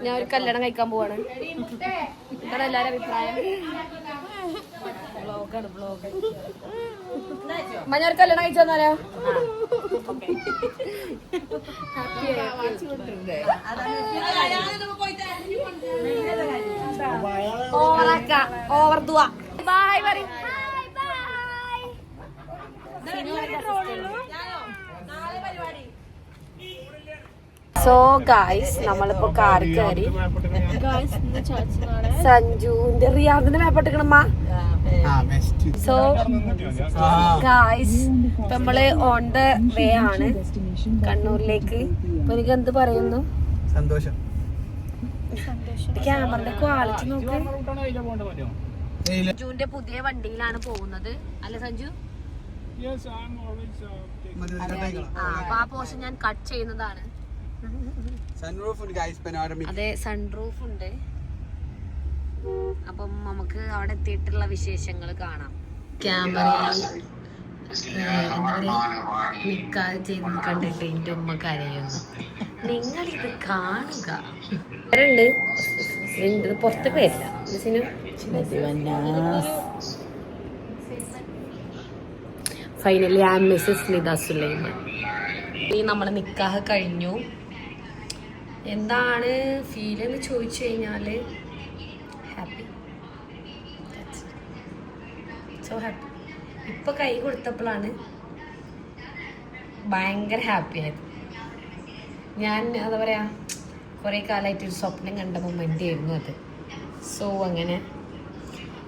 ഞാൻ ഒരു കല്യാണം കഴിക്കാൻ പോവാണ്. എന്താണ് എല്ലാരും അഭിപ്രായം? ബ്ലോഗ് മഞ്ഞ കല്യാണം കഴിച്ചു തന്നാലോ? ഓവർ ദുആ. Bye bye. സോ ഗായ്സ് നമ്മളിപ്പോ കാർ കയറി. സഞ്ജുവിന്റെ റിയാദിന്റെ മേപ്പെട്ടേക്കണമ്മ. സോ ഗായ്സ് നമ്മള് ഓൺ ദ വേ ആണ് കണ്ണൂരിലേക്ക്. അപ്പൊ എനിക്ക് എന്ത് പറയുന്നു? സന്തോഷം. ക്യാമറയുടെ ക്വാളിറ്റി നോക്ക്. സഞ്ജുവിന്റെ പുതിയ വണ്ടിയിലാണ് പോകുന്നത് അല്ലെ സഞ്ജു? അപ്പൊ ആ പോർഷൻ ഞാൻ കട്ട് ചെയ്യുന്നതാണ്. അതെ, സൺറൂഫ് ഉണ്ട്. അപ്പം നമുക്ക് അവിടെ എത്തിയിട്ടുള്ള വിശേഷങ്ങൾ കാണാം. ക്യാമറയിൽ നിക്കാതെ ചെയ്ത് കണ്ടിട്ട് എന്റെ ഉമ്മ കരയുന്നു. നിങ്ങളിത് കാണുക. പുറത്ത് പേരില്ല. ഫൈനലി ആ മിസ്സസ് നിദ സുലൈമാൻ. ഈ നമ്മളെ നിക്കാഹ് കഴിഞ്ഞു. എന്താണ് ഫീൽ എന്ന് ചോദിച്ചു കഴിഞ്ഞാല് ഹാപ്പി, സോ ഹാപ്പി. ഇപ്പൊ കൈ കൊടുത്തപ്പോഴാണ് ഭയങ്കര ഹാപ്പി ആയത്. ഞാൻ എന്താ പറയാ, കുറെ കാലമായിട്ട് ഒരു സ്വപ്നം കണ്ട മൊമെന്റ് ആയിരുന്നു അത്. സോ അങ്ങനെ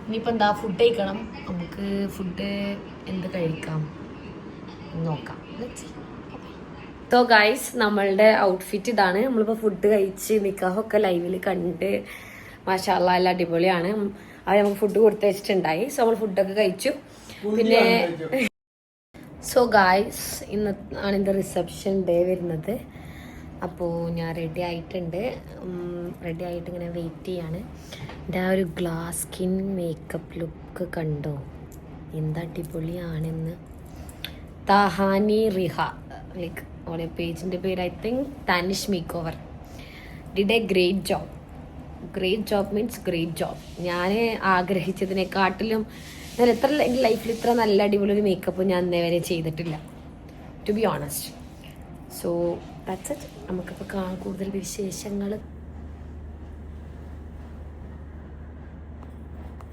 ഇനിയിപ്പോൾ എന്താ, ഫുഡ് കഴിക്കണം. നമുക്ക് ഫുഡ് എന്ത് കഴിക്കാം നോക്കാം. സോ ഗൈസ് നമ്മളുടെ ഔട്ട്ഫിറ്റ് ഇതാണ്. നമ്മളിപ്പോൾ ഫുഡ് കഴിച്ച് നിക്കാഹൊക്കെ ലൈവിൽ കണ്ട് മാഷാ അല്ലാഹ് എല്ലാം അടിപൊളിയാണ്. അവർ നമുക്ക് ഫുഡ് കൊടുത്ത് വെച്ചിട്ടുണ്ടായി. സോ നമ്മൾ ഫുഡൊക്കെ കഴിച്ചു. പിന്നെ സോ ഗൈസ് ഇന്ന് ആണ് എൻ്റെ റിസപ്ഷൻ ഡേ വരുന്നത്. അപ്പോൾ ഞാൻ റെഡി ആയിട്ടുണ്ട്. റെഡി ആയിട്ട് ഇങ്ങനെ വെയിറ്റ് ചെയ്യാണ്. എൻ്റെ ആ ഒരു ഗ്ലാസ് സ്കിൻ മേക്കപ്പ് ലുക്ക് കണ്ടോ, എന്താ അടിപൊളിയാണെന്ന്. തഹാനി റിഹ, ലൈക്ക് ഓളെ പേജിൻ്റെ പേര് I think Tanish make over. Did a great job. Great job means great job. ഞാൻ ആഗ്രഹിച്ചതിനെക്കാട്ടിലും ഞാൻ എൻ്റെ ലൈഫിൽ ഇത്ര നല്ല അടിപൊളി ഒരു മേക്കപ്പ് ഞാൻ ഇന്നേ വരെ ചെയ്തിട്ടില്ല, to be honest. So that's it. നമുക്കിപ്പോൾ കാണാൻ കൂടുതൽ വിശേഷങ്ങൾ.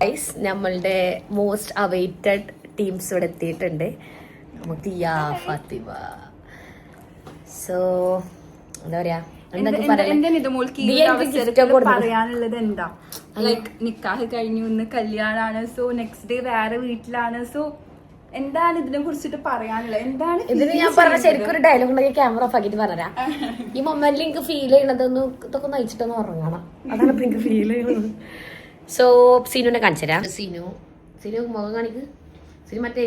ഗൈസ് നമ്മളുടെ മോസ്റ്റ് അവൈറ്റഡ് ടീംസ് ഇവിടെ എത്തിയിട്ടുണ്ട്. ദിയ, ഫാത്തിമ. സോ എന്താ പറയാ, പറയാനുള്ളത് എന്താ, ലൈക്ക് നിക്കാഹ് കഴിഞ്ഞു, ഇന്ന് കല്യാണാണ്. സോ നെക്സ്റ്റ് ഡേ വേറെ വീട്ടിലാണ്. സോ എന്താണ് ഇതിനെ കുറിച്ചിട്ട് പറയാനുള്ളത്? എന്താണ് ഇതിന് ഞാൻ പറഞ്ഞ ശരിക്കും ഒരു ഡയലോഗ് ഉണ്ടെങ്കിൽ ക്യാമറ ഓഫ് ആക്കിട്ട് പറഞ്ഞാ. ഈ മൊമെന്റിൽ എനിക്ക് ഫീൽ ചെയ്യണതൊന്ന് ഇതൊക്കെ നയിച്ചിട്ടൊന്ന് ഉറങ്ങണം. അതാണ് ഇപ്പൊ എനിക്ക് ഫീൽ ചെയ്യുന്നത്. സോ സീനുവിനെ കാണിച്ചു തരാം. സീനു മുഖം കാണിക്ക്. സീനു മറ്റേ